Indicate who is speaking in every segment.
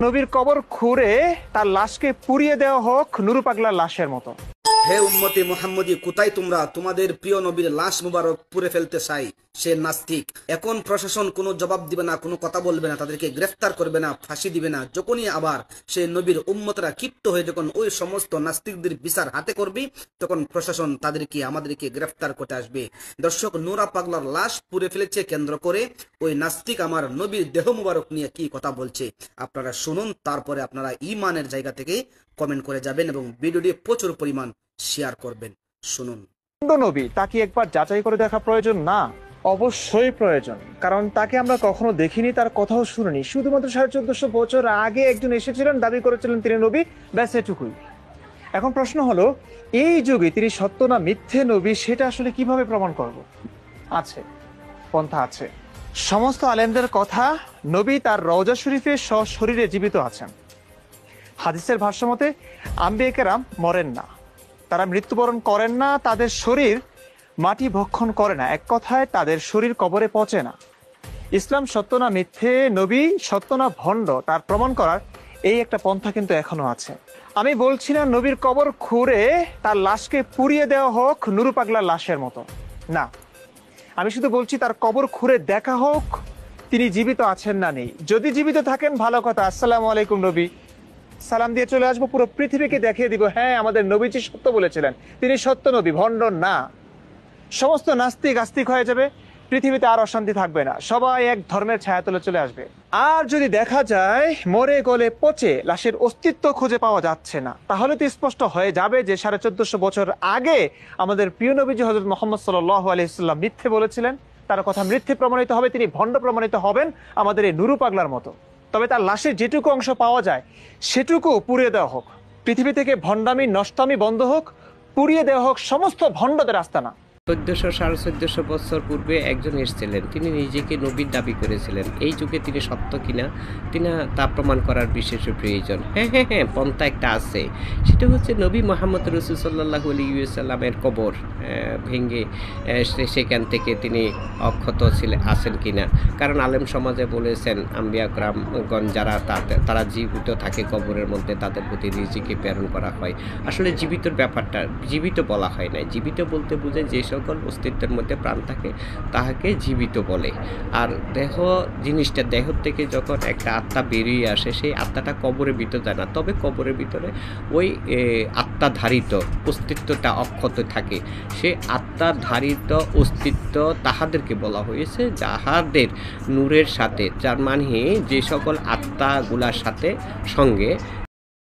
Speaker 1: নবীর কবর খুঁড়ে তার লাশকে পুড়িয়ে দেওয়া হোক নুরু পাগলার লাশের মতো।
Speaker 2: হে উম্মতে মুহাম্মদী, কোথায় তোমরা? তোমাদের প্রিয় নবীর লাশ মুবারক পুড়ে ফেলতে চাই। সে নাস্তিক। এখন প্রশাসন কোনো জবাব দিবে না, কোনো কথা বলবে না, তাদেরকে গ্রেফতার করবে না, ফাঁসি দিবে না। যখনই আবার সে নবীর উম্মতরা ক্ষিপ্ত হয়ে যখন ওই সমস্ত নাস্তিকদের বিচার হাতে করবে, তখন প্রশাসন তাদেরকে আমাদেরকে গ্রেফতার করতে আসবে। দর্শক, নুরা পাগলার লাশ পুড়ে ফেলেছে কেন্দ্র করে ওই নাস্তিক আমার নবীর দেহ মুবারক নিয়ে কি কথা বলছে আপনারা শুনুন। তারপরে আপনারা ঈমানের জায়গা থেকে কমেন্ট করে যাবেন এবং ভিডিওটি প্রচুর পরিমাণ শেয়ার করবেন। শুনুন।
Speaker 1: নবী তাকে একবার যাচাই করে দেখা প্রয়োজন না? অবশ্যই প্রয়োজন, কারণ তাকে আমরা কখনো দেখিনি, তার কথাও শুনিনি। শুধুমাত্র 1450 বছর আগে একজন এসেছিলেন, দাবি করেছিলেন তিনি নবী, ব্যাস এটুকুই। এখন প্রশ্ন হলো, এই যুগে তিনি সত্য না মিথ্যে নবী, সেটা আসলে কিভাবে প্রমাণ করব? আছে, পন্থা আছে। সমস্ত আলেমদের কথা, নবী তার রওজা শরীফে সশরীরে জীবিত আছেন। হাদিসের ভাষ্য মতে আম্বিয়া কেরাম মরেন না, তারা মৃত্যুবরণ করেন না, তাদের শরীর মাটি ভক্ষণ করে না, এক কথায় তাদের শরীর কবরে পচে না। ইসলাম সত্য না মিথ্যে, নবী সত্য না ভণ্ড, তার প্রমাণ করার এই একটা পন্থা কিন্তু এখনো আছে। আমি বলছি না নবীর কবর খুঁড়ে তার লাশকে পুড়িয়ে দেওয়া হোক নুরু পাগলার লাশের মতো, না। আমি শুধু বলছি তার কবর খুঁড়ে দেখা হোক তিনি জীবিত আছেন না নেই। যদি জীবিত থাকেন ভালো কথা, আসসালামু আলাইকুম নবী, সালাম দিয়ে চলে আসবো, পুরো পৃথিবীকে দেখিয়ে দিব, হ্যাঁ আমাদের নবীজি সত্য বলেছিলেন, তিনি সত্য নবী, ভণ্ড না। সমস্ত নাস্তিক আস্তিক হয়ে যাবে, পৃথিবীতে আর অশান্তি থাকবে না, সবাই এক ধর্মের ছায়াতলে চলে আসবে। আর যদি দেখা যায় মরে গলে পচে লাশের অস্তিত্ব খুঁজে পাওয়া যাচ্ছে না, তাহলে তো স্পষ্ট হয়ে যাবে যে 1450 বছর আগে আমাদের প্রিয় নবীজি হযরত মুহাম্মদ সাল্লাল্লাহু আলাইহি ওয়াসাল্লাম মিথ্যে বলেছিলেন। তার কথা মিথ্যে প্রমাণিত হবে, তিনি ভণ্ড প্রমাণিত হবেন আমাদের এই নুরু পাগলার মতো। তবে তার লাশের যেটুকু অংশ পাওয়া যায় সেটুকু পুড়িয়ে দেওয়া হোক, পৃথিবী থেকে ভণ্ডামি নষ্টামি বন্ধ হোক, পুড়িয়ে দেওয়া হোক সমস্ত ভণ্ডদের আস্তানা।
Speaker 3: 1400-1450 বছর পূর্বে একজন এসেছিলেন, তিনি নিজেকে নবীর দাবি করেছিলেন। এই যুগে তিনি সত্য কিনা তা প্রমাণ করার বিশেষ প্রয়োজন। হ্যাঁ, পন্থা একটা আছে, সেটা হচ্ছে নবী মুহাম্মদ রাসূল সাল্লাল্লাহু আলাইহি ওয়াসাল্লামের কবর ভেঙে সেখান থেকে তিনি অক্ষত আছেন কিনা। কারণ আলেম সমাজে বলেছেন আম্বিয়া কেরামগণ যারা তারা জীবিত থাকে কবরের মধ্যে, তাদের প্রতি রিজিকে প্রেরণ করা হয়। আসলে জীবিতর ব্যাপারটা জীবিত বলা হয় না, জীবিত বলতে বোঝায় যে সকল অস্তিত্বের মধ্যে প্রাণ থাকে তাহাকে জীবিত বলে। আর দেহ জিনিসটা, দেহ থেকে যখন একটা আত্মা বেরিয়ে আসে, সেই আত্মাটা কবরের ভিতরে যায় না, তবে কবরের ভিতরে ওই আত্মাধারিত অস্তিত্বটা অক্ষত থাকে। সেই আত্মাধারিত অস্তিত্ব তাহাদেরকে বলা হয়েছে যাহাদের নূরের সাথে, যার মানে যে সকল আত্মাগুলার সাথে সঙ্গে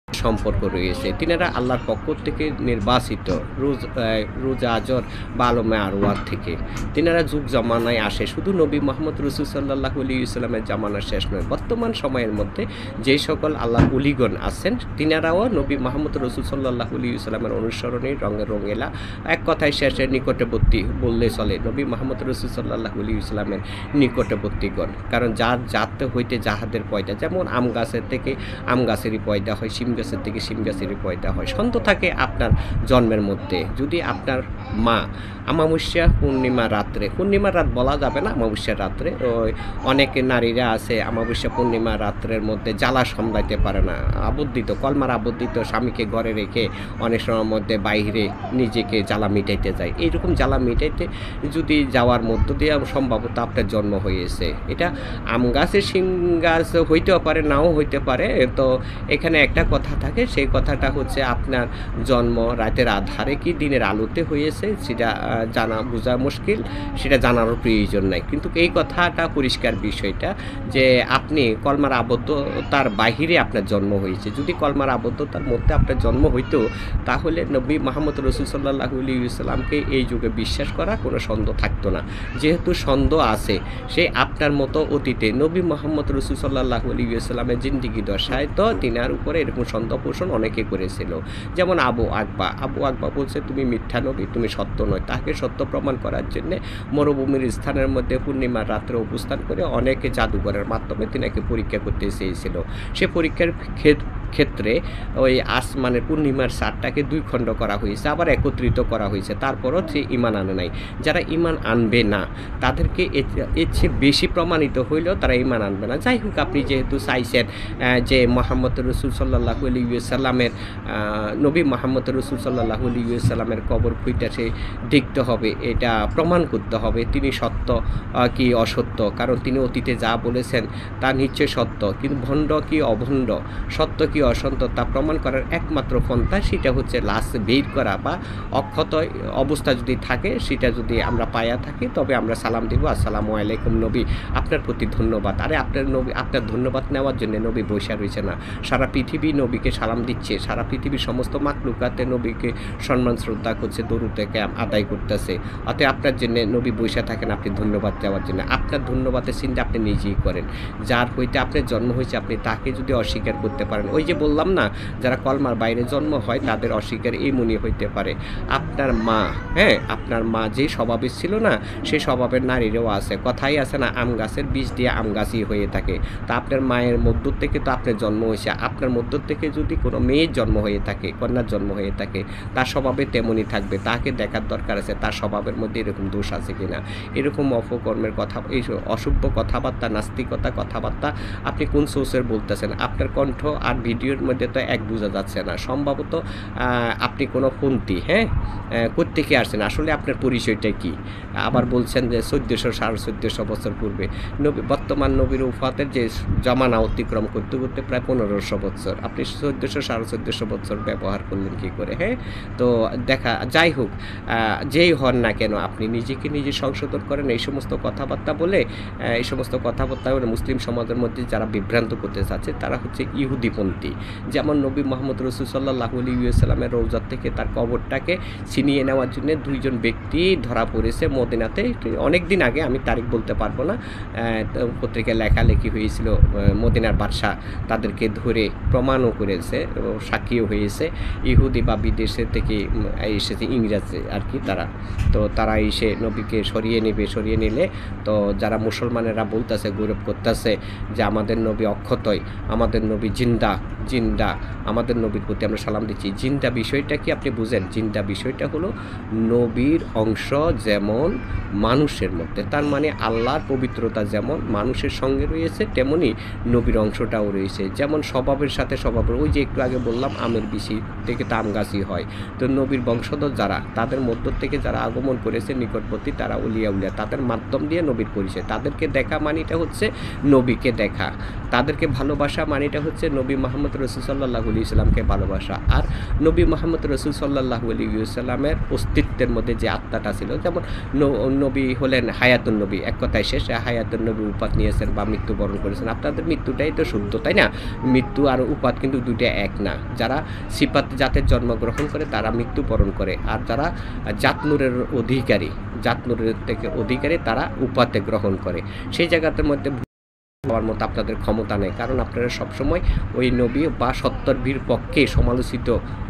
Speaker 3: সম্পর্ক রয়েছে, তিনারা আল্লাহর পক্ষ থেকে নির্বাচিত, রোজ আজর বা আলমে আরওয়ার থেকে তিনারা যুগ জামানায় আসে। শুধু নবী মুহাম্মদ রাসূল সাল্লাল্লাহু আলাইহি ওয়াসাল্লামের জামানা শেষ নয়, বর্তমান সময়ের মধ্যে যে সকল আল্লাহর ওলিগণ আছেন তিনারাও নবী মুহাম্মদ রাসূল সাল্লাল্লাহু আলাইহি ওয়াসাল্লামের অনুসরণী রঙে রঙেলা, এক কথায় শেষের নিকটবর্তী বললে চলে, নবী মুহাম্মদ রাসূল সাল্লাল্লাহু আলাইহি ওয়াসাল্লামের নিকটবর্তীগণ। কারণ যার জাত হইতে যাহাদের পয়দা, যেমন আম গাছের থেকে আম গাছেরই পয়দা হয়, শিম গাছের থেকে শিম গাছেরই পয়দা হয়, সন্ত থাকে আপনার জন্মের মধ্যে। যদি আপনার মা অমাবস্যা পূর্ণিমা রাত্রে, পূর্ণিমা রাত বলা যাবে না, অমাবস্যার রাত্রে, ওই অনেক নারীরা আছে অমাবস্যা পূর্ণিমা রাত্রের মধ্যে জ্বালা সামলাইতে পারে না, আবদ্ধিত কলমার আবদ্ধিত স্বামীকে ঘরে রেখে অনেক সময়ের মধ্যে বাইরে নিজেকে জ্বালা মিটাইতে যায়। এইরকম জ্বালা মিটাইতে যদি যাওয়ার মধ্য দিয়ে সম্ভবত আপনার জন্ম হয়েছে। এটা আম গাছের শিম গাছ হইতেও পারে, নাও হইতে পারে। তো এখানে একটা কথা থাকে, সেই কথাটা হচ্ছে আপনার জন্ম রাতের আধারে কি দিনের আলোতে হয়েছে সেটা জানা বোঝা মুশকিল, সেটা জানারও প্রয়োজন নাই। কিন্তু এই কথাটা পরিষ্কার বিষয়টা যে আপনি কলমার আবদ্ধতার বাহিরে আপনার জন্ম হয়েছে। যদি কলমার আবদ্ধতার মধ্যে আপনার জন্ম হইতো, তাহলে নবী মুহাম্মদ রাসূল সাল্লাল্লাহু আলাইহি ওয়াসাল্লামকে এই যুগে বিশ্বাস করা কোনো সন্দেহ থাকতো না। যেহেতু সন্দেহ আছে, সে আপনার মতো অতীতে নবী মুহাম্মদ রাসূল সাল্লাল্লাহু আলাইহি ওয়াসাল্লামের জিন্দেগি দশায় তো তিনার উপরে এরকম সন্দেহ পোষণ অনেকে করেছিল। যেমন আবু আকবা বলছে তুমি মিথ্যা নবী, তুমি সত্য নয়। তাকে সত্য প্রমাণ করার জন্য মরুভূমির স্থানের মধ্যে পূর্ণিমার রাত্রে অবস্থান করে অনেকে জাদুঘরের মাধ্যমে তিনাকে পরীক্ষা করতে চেয়েছিল। সে পরীক্ষার ক্ষেত্রে ওই আসমানের পূর্ণিমার চাঁদটাকে 2 খণ্ড করা হয়েছে, আবার একত্রিত করা হয়েছে, তারপরও সে ঈমান আনে নাই। যারা ঈমান আনবে না তাদেরকে এর চেয়ে বেশি প্রমাণিত হইলেও তারা ঈমান আনবে না। যাই হোক, আপনি যেহেতু চাইছেন যে মুহাম্মদ রাসূল সাল্লাল্লাহু আলাইহি ওয়াসাল্লামের নবী মুহাম্মদ রাসূল সাল্লাল্লাহু আলাইহি ওয়াসাল্লামের কবর খুঁজে সে দেখতে হবে, এটা প্রমাণ করতে হবে তিনি সত্য কি অসত্য, কারণ তিনি অতীতে যা বলেছেন তা নিশ্চয় সত্য, কিন্তু ভণ্ড কি অভণ্ড, সত্য কি অসত্য তা প্রমাণ করার একমাত্র পন্থা সেটা হচ্ছে লাশ বের করা, বা অক্ষত অবস্থা যদি থাকে সেটা যদি আমরা পাইয়া থাকি তবে আমরা সালাম দিব, আসসালামু আলাইকুম নবী, আপনার প্রতি ধন্যবাদ। আরে আপনার নবী, আপনার ধন্যবাদ নেওয়ার জন্য নবী বসে রয়েছে না, সারা পৃথিবী নবীকে সালাম দিচ্ছে, সারা পৃথিবীর সমস্ত মাখলুকাতে নবীকে সম্মান শ্রদ্ধা করছে, দরুদ থেকে আদায় করতেছে। অতএব আপনার জন্য নবী বসে থাকেন আপনি ধন্যবাদ দেওয়ার জন্য। আপনার ধন্যবাদের চিন্তা আপনি নিজেই করেন। যার হইতে আপনার জন্ম হয়েছে আপনি তাকে যদি অস্বীকার করতে পারেন, ওই যে বললাম না, যারা কলমার বাইরে জন্ম হয় তাদের অস্বীকার এই মনে হইতে পারে। আপনার মা, হ্যাঁ, আপনার মা যে স্বভাবের ছিল না সেই স্বভাবের নারীরও আছে, কথাই আছে না, আম গাছের বীজ দিয়ে আম গাছই হয়ে থাকে। তা আপনার মায়ের মধ্য থেকে তো আপনার জন্ম হয়েছে, আপনার মধ্য থেকে যদি কোনো মেয়ের জন্ম হয়ে থাকে, কন্যার জন্ম হয়ে থাকে, তার স্বভাবে তেমনই থাকবে। তাকে দেখার দরকার আছে তার স্বভাবের মধ্যে এরকম দোষ আছে কিনা। এরকম অপকর্মের কথা, এই অসভ্য কথাবার্তা, নাস্তিকতা কথাবার্তা আপনি কোন সোর্সের বলতেছেন? আপনার কণ্ঠ আর ভিডিওর মধ্যে তো এক বোঝা যাচ্ছে না। সম্ভবত আপনি কোনো ফোনটি, হ্যাঁ, কোত্থেকে আসছেন, আসলে আপনার পরিচয়টা কি? আবার বলছেন যে 1400 1450 বছর পূর্বে নবী, বর্তমান নবীর উফাতের যে জমানা অতিক্রম করতে করতে প্রায় 1500 বছর, আপনি 1400 1450 বছর ব্যবহার করলেন কি করে? হ্যাঁ, তো দেখা যাই হোক, যেই হন না কেন আপনি নিজেকে নিজে সংশোধন করেন। এই সমস্ত কথাবার্তা বলে, এই সমস্ত কথাবার্তা বলে মুসলিম সমাজের মধ্যে যারা বিভ্রান্ত করতে চাচ্ছে তারা হচ্ছে ইহুদিপন্থী। যেমন নবী মুহাম্মদ রাসূল সাল্লাল্লাহু আলাইহি ওয়াসাল্লামের রওজার থেকে তার কবরটাকে ছিনিয়ে নেওয়ার জন্য 2 জন ব্যক্তি ধরা পড়েছে মদিনাতে অনেক দিন আগে, আমি তারিখ বলতে পারবো না, পত্রিকায় লেখালেখি হয়েছিল। মদিনার বাদশা তাদেরকে ধরে প্রমাণও করেছে, সাক্ষীও হয়েছে। ইহুদি বা বিদেশে থেকে এসেছে, ইংরেজ আর কি তারা, তো তারা এসে নবীকে সরিয়ে নেবে, সরিয়ে নিলে তো যারা মুসলমানেরা বলতেছে, গৌরব করতেছে যে আমাদের নবী অক্ষতই, আমাদের নবী জিন্দা, জিন্দা, আমাদের নবীর প্রতি আমরা সালাম দিচ্ছি। জিন্দা বিষয়টা কি আপনি বুঝেন? জিন্দা বিষয়টা হলো নবীর অংশ যেমন মানুষের মধ্যে, তার মানে আল্লাহর পবিত্রতা যেমন মানুষের সঙ্গে রয়েছে তেমনি নবীর অংশটাও রয়েছে। যেমন স্বভাবের সাথে স্বভাবের, ওই যে একটু আগে বললাম আমের বিচি থেকে তো আম গাছই হয়, তো নবীর বংশধর যারা, তাদের মধ্য থেকে যারা আগমন করেছে নিকটবর্তী, তারা উলিয়া উলিয়া, তাদের মাধ্যম দিয়ে নবীর পরিচয়। তাদেরকে দেখা মানিটা হচ্ছে নবীকে দেখা, তাদেরকে ভালোবাসা মানিটা হচ্ছে নবী মুহাম্মদ রাসূল সাল্লাল্লাহু আলাইহি ওয়াসাল্লামকে ভালোবাসা। আর নবী মুহাম্মদ রাসূল সাল্লাল্লাহু আলাইহি ওয়াসাল্লামের অস্তিত্বের মধ্যে যে আত্মাটা ছিল, যেমন নবী হলেন হায়াতুন নবী, এক কথায় শেষ, হায়াতুন নবী উপাধ নিয়েছেন বা মৃত্যুবরণ করেছেন। আপনাদের মৃত্যুটাই তো শুদ্ধ, তাই না? মৃত্যু আর উপাধ কিন্তু দুইটা এক না। যারা সিফাত জাতের জন্মগ্রহণ করে তারা মৃত্যুবরণ করে, আর যারা জাতনুরের অধিকারী, জাতনুরের থেকে অধিকারী, তারা উপাধে গ্রহণ করে। সেই জায়গাটার মধ্যে হওয়ার মতো আপনাদের ক্ষমতা নেই, কারণ আপনারা সবসময় ওই নবী বা সত্তরবীর পক্ষে সমালোচিত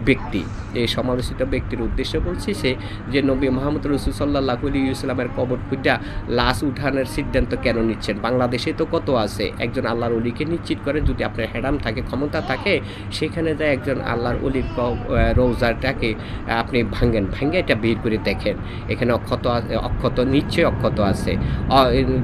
Speaker 3: ব্যক্তি। এই সমালোচিত ব্যক্তির উদ্দেশ্যে বলছি সে যে নবী মুহাম্মদ রাসূল সাল্লাল্লাহু আলাইহি ওয়াসাল্লামের কবর খুঁজা লাশ উঠানোর সিদ্ধান্ত কেন নিচ্ছেন? বাংলাদেশে তো কত আছে, একজন আল্লাহর ওলিকে নিশ্চিত করে যদি আপনার হেডাম থাকে, ক্ষমতা থাকে, সেখানে যায় একজন আল্লাহর ওলির রওজাটাকে আপনি ভাঙ্গে এটা বের করে দেখেন, এখানে অক্ষত নিশ্চয়ই অক্ষত আছে।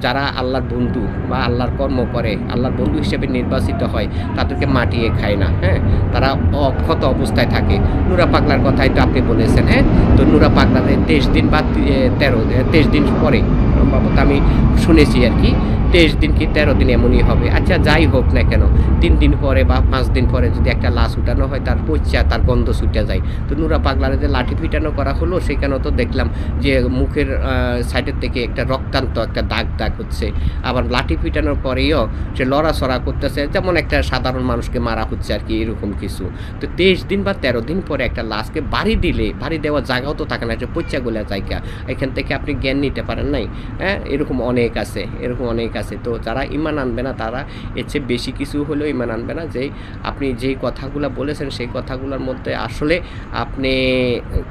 Speaker 3: যারা আল্লাহর বন্ধু বা আল্লাহর কর্ম করে, আল্লাহর বন্ধু হিসেবে নির্বাচিত হয়, তাদেরকে মাটিয়ে খায় না, হ্যাঁ, তারা অক্ষত অবস্থায় থাকে। নুরা পাগলার কথাই তো আপনি বলেছেন, হ্যাঁ, তো নুরা পাগলাদের 23 দিন বা 23 দিন পরে সম্ভবত আমি শুনেছি আর কি, 23 দিন কি 13 দিন এমনই হবে। আচ্ছা, যাই হোক না কেন, 3 দিন পরে বা 5 দিন পরে যদি একটা লাশ উঠানো হয়, তার পচা, তার গন্ধ ছুটে যায়। তো নুরা পাগলার যে লাঠি পিটানো করা হলো, সেখানেও তো দেখলাম যে মুখের সাইডের থেকে একটা রক্তান্ত একটা দাগ হচ্ছে। আবার লাঠি পিটানোর পরেও সে লড়াচড়া করতেছে, যেমন একটা সাধারণ মানুষকে মারা হচ্ছে আর কি, এরকম কিছু। তো 23 দিন বা 13 দিন পরে একটা লাশকে বাড়ি দিলে, বাড়ি দেওয়ার জায়গাও তো থাকে না, যে পচা গোলা জায়গা, এখান থেকে আপনি জ্ঞান নিতে পারেন নাই। হ্যাঁ, এরকম অনেক আছে, এরকম অনেক আছে। তো যারা ঈমান আনবে না তারা এর চেয়ে বেশি কিছু হলেও ঈমান আনবে না। যেই আপনি যেই কথাগুলো বলেছেন সেই কথাগুলোর মধ্যে আসলে আপনি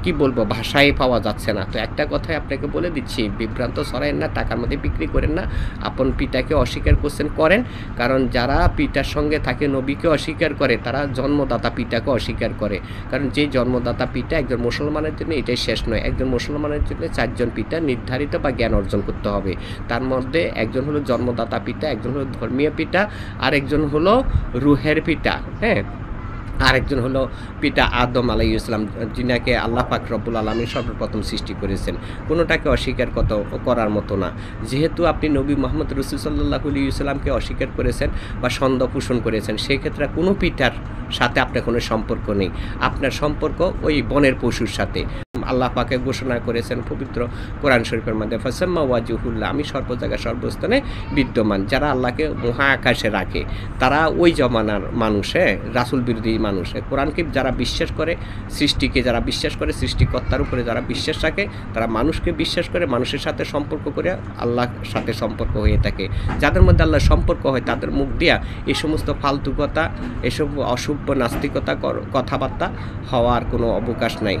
Speaker 3: কি বলবো, ভাষায় পাওয়া যাচ্ছে না। তো একটা কথাই আপনাকে বলে দিচ্ছি, বিভ্রান্ত ছড়ায়েন না, টাকার মধ্যে বিক্রি করেন না। আপন পিতাকে অস্বীকার করেন, কারণ যারা পিতার সঙ্গে থাকে নবীকে অস্বীকার করে তারা জন্মদাতা পিতাকে অস্বীকার করে। কারণ যে জন্মদাতা পিতা একজন মুসলমানের জন্য এটাই শেষ নয়, একজন মুসলমানের জন্য 4 জন পিতা নির্ধারিত বা জ্ঞান অর্জন করতে হবে। তার মধ্যে একজন হলো জন্মদাতা পিতা, একজন হলো ধর্মীয় পিতা, আর একজন হলো রুহের পিতা, হ্যাঁ, আরেকজন হলো পিতা আদম আলাইহিস সালাম, যিনাকে আল্লাহ পাক রব্বুল আলামিন সর্বপ্রথম সৃষ্টি করেছেন। কোনোটাকে অস্বীকার করার মতো না। যেহেতু আপনি নবী মুহাম্মদ রাসূল সাল্লাল্লাহু আলাইহি সাল্লামকে অস্বীকার করেছেন বা সন্দেহ পোষণ করেছেন, সেক্ষেত্রে কোনো পিতার সাথে আপনার কোনো সম্পর্ক নেই। আপনার সম্পর্ক ওই বনের পশুর সাথে। আল্লাহ পাকে ঘোষণা করেছেন পবিত্র কোরআন শরীফের মধ্যে, ফাসাম্মা ওয়াজহুল্লাহ, আমি সর্ব জায়গায় সর্বস্থানে বিদ্যমান। যারা আল্লাহকে মহা আকাশে রাখে তারা ওই জমানার মানুষ, হ্যাঁ, রাসূল বিরোধী মানুষ। কোরআনকে যারা বিশ্বাস করে, সৃষ্টিকে যারা বিশ্বাস করে, সৃষ্টিকর্তার উপরে যারা বিশ্বাস রাখে, তারা মানুষকে বিশ্বাস করে, মানুষের সাথে সম্পর্ক করে আল্লাহর সাথে সম্পর্ক হয়ে থাকে। যাদের মধ্যে আল্লাহর সম্পর্ক হয় তাদের মুখ দিয়া এই সমস্ত ফালতু কথা, এসব অশুভ নাস্তিকতা কথাবার্তা হওয়ার কোনো অবকাশ নাই।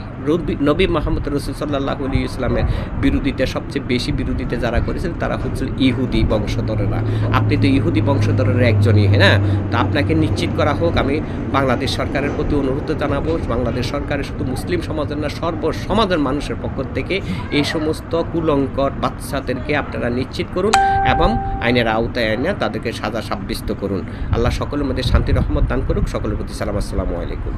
Speaker 3: নবী মুহাম্মদ রাসূল সাল্লাল্লাহু আলাইহি ওয়াসাল্লামের বিরোধিতা, সবচেয়ে বেশি বিরোধিতা যারা করেছেন তারা হচ্ছে ইহুদি বংশধরেরা। আপনি তো ইহুদি বংশধরের একজনই, হ্যাঁ না? তো আপনাকে নিশ্চিত করা হোক, আমি বাংলাদেশ সরকারের প্রতি অনুরোধ জানাবো, বাংলাদেশ সরকারের শুধু মুসলিম সমাজের না, সর্ব সমাজের মানুষের পক্ষ থেকে এই সমস্ত কুলঙ্কর বাচ্চাদেরকে আপনারা নিশ্চিত করুন এবং আইনের আওতায় এনে তাদেরকে সাজা সাব্যস্ত করুন। আল্লাহ সকলের মধ্যে শান্তি রহমত দান করুক। সকলের প্রতি সালাম, আসসালামু আলাইকুম।